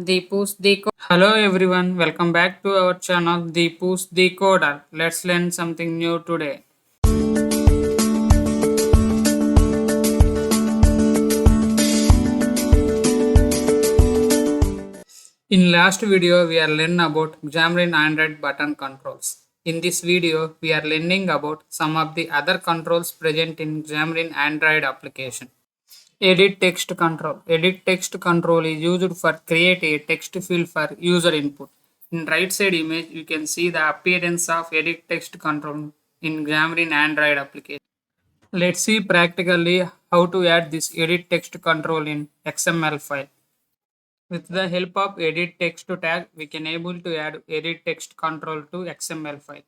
Deepu's Decode. Hello everyone, welcome back to our channel Deepu's Decoder. Let's learn something new today. In last video, we are learning about Xamarin Android button controls. In this video, we are learning about some of the other controls present in Xamarin Android application. Edit text control. Edit text control is used for create a text field for user input. In right side image, you can see the appearance of edit text control in Xamarin Android application. Let's see practically how to add this edit text control in XML file. With the help of edit text tag, we can able to add edit text control to XML file.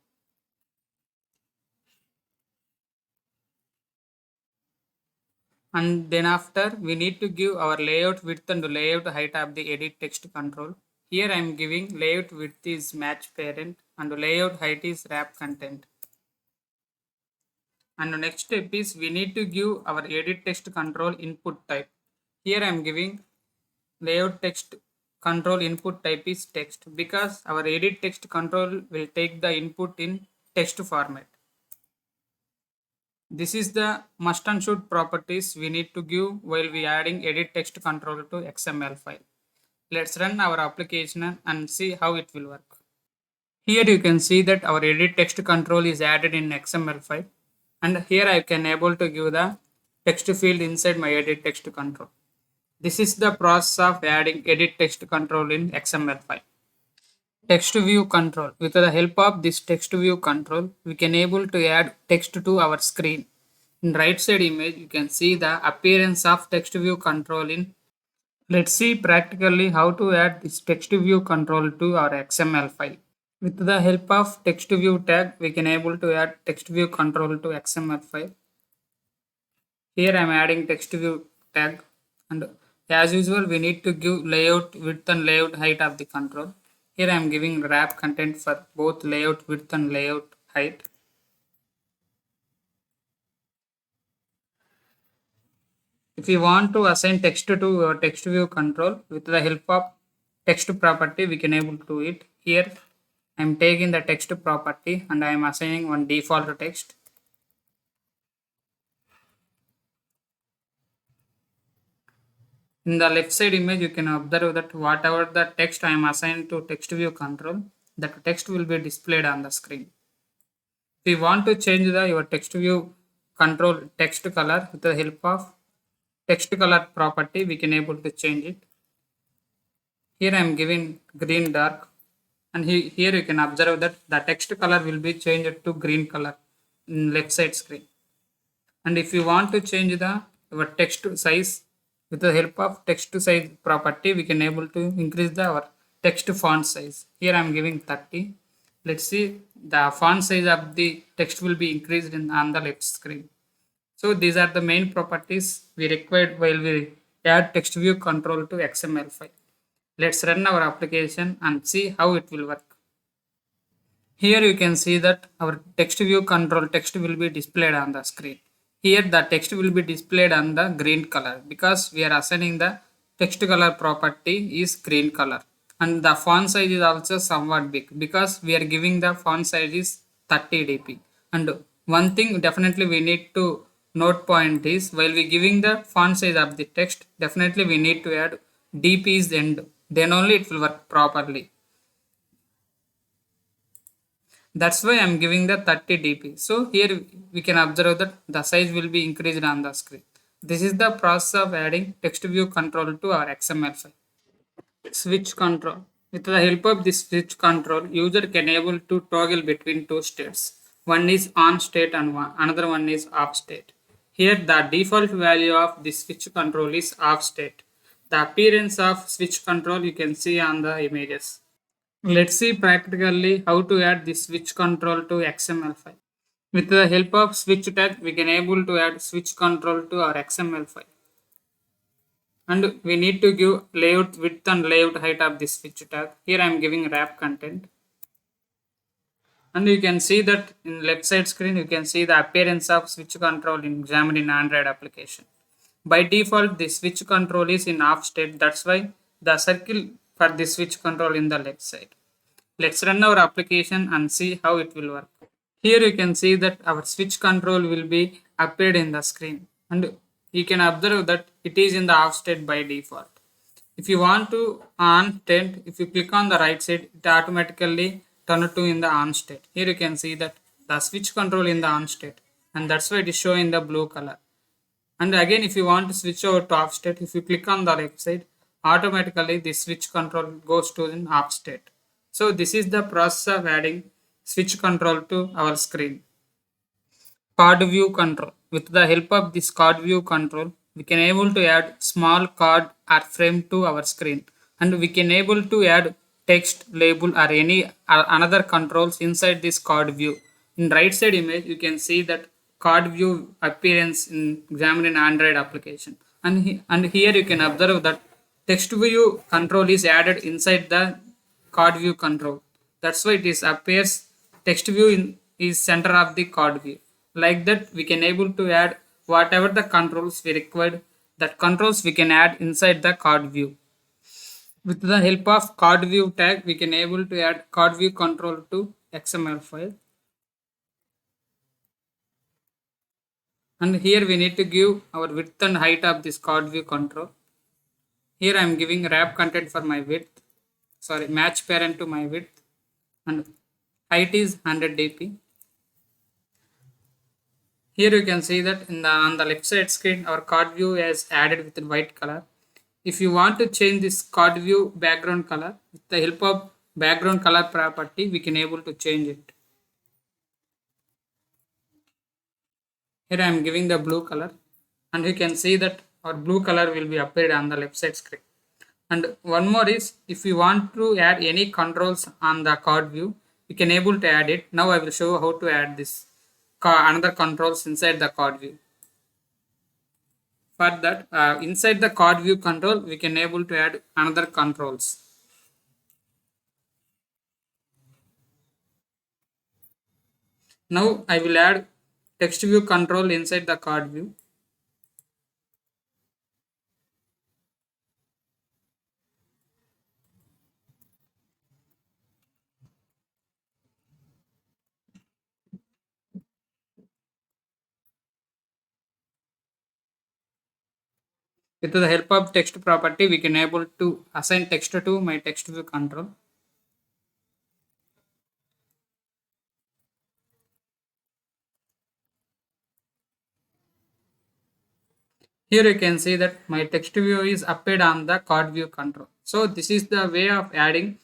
And then after we need to give our layout width and layout height of the edit text control. Here I am giving layout width is match parent and layout height is wrap content. And the next step is we need to give our edit text control input type. Here I am giving layout text control input type is text because our edit text control will take the input in text format. This is the must and should properties we need to give while we adding edit text control to XML file. Let's run our application and see how it will work. Here you can see that our edit text control is added in XML file, and here I can able to give the text field inside my edit text control. This is the process of adding edit text control in XML file. Text view control. With the help of this text view control, we can able to add text to our screen. In right side image, you can see the appearance of text view control in. Let's see practically how to add this text view control to our XML file. With the help of text view tag, we can able to add text view control to XML file. Here I am adding text view tag, and as usual we need to give layout width and layout height of the control. Here I am giving wrap content for both layout width and layout height. If you want to assign text to our text view control, with the help of text property, we can able to do it. Here I am taking the text property and I am assigning one default text. In the left side image, you can observe that whatever the text I am assigned to text view control, that text will be displayed on the screen. If you want to change your text view control text color with the help of text color property, we can able to change it. Here I am giving green dark, and here you can observe that the text color will be changed to green color in left side screen. And if you want to change the your text size, with the help of text size property, we can able to increase our text font size. Here I am giving 30. Let's see the font size of the text will be increased on the left screen. So these are the main properties we required while we add text view control to XML file. Let's run our application and see how it will work. Here you can see that our text view control text will be displayed on the screen. Here the text will be displayed on the green color because we are assigning the text color property is green color, and the font size is also somewhat big because we are giving the font size is 30 dp. And one thing definitely we need to note point is while we giving the font size of the text, definitely we need to add dp's end, then only it will work properly. That's why I'm giving the 30 dp. So here we can observe that the size will be increased on the screen. This is the process of adding text view control to our XML file. Switch control. With the help of this switch control, user can able to toggle between two states. One is on state and another one is off state. Here the default value of this switch control is off state. The appearance of switch control you can see on the images. Let's see practically how to add this switch control to XML file. With the help of switch tag, we can able to add switch control to our XML file. And we need to give layout width and layout height of this switch tag. Here I am giving wrap content. And you can see that in left side screen, you can see the appearance of switch control in Xamarin Android application. By default, the switch control is in off state. That's why the circle for the switch control in the left side. Let's run our application and see how it will work. Here you can see that our switch control will be appeared in the screen, and you can observe that it is in the off state by default. If you want to on state, if you click on the right side, it automatically turn to in the on state. Here you can see that the switch control in the on state, and that's why it is showing the blue color. And again, if you want to switch over to off state, if you click on the left side, automatically the switch control goes to in off state. So this is the process of adding switch control to our screen. Card view control. With the help of this card view control, we can able to add small card or frame to our screen, and we can able to add text, label or any another controls inside this card view. In right side image, you can see that card view appearance in Xamarin Android application, and here you can observe that text view control is added inside the card view control. That's why it is appears text view is center of the card view. Like that, we can able to add whatever the controls we required. That controls we can add inside the card view. With the help of card view tag, we can able to add card view control to XML file. And here we need to give our width and height of this card view control. Here I am giving wrap content for my width. Sorry, match parent to my width, and height is 100 dp. Here you can see that on the left side screen, our card view is added with white color. If you want to change this card view background color, with the help of background color property, we can able to change it. Here I am giving the blue color, and you can see that our blue color will be appeared on the left side screen. And one more is, if you want to add any controls on the card view, we can able to add it. Now I will show how to add this another controls inside the card view. For that, inside the card view control, we can able to add another controls. Now I will add text view control inside the card view. With the help of text property, we can able to assign text to my text view control. Here you can see that my text view is appeared on the card view control. So this is the way of adding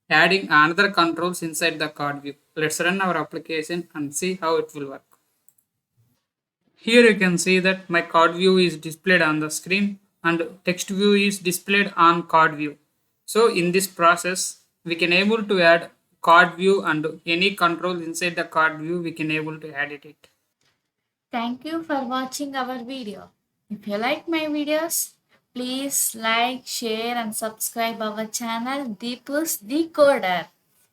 another controls inside the card view. Let's run our application and see how it will work. Here you can see that my card view is displayed on the screen and text view is displayed on card view. So in this process, we can able to add card view and any control inside the card view, we can able to edit it. Thank you for watching our video. If you like my videos, please like, share and subscribe our channel Deepu's Decoder.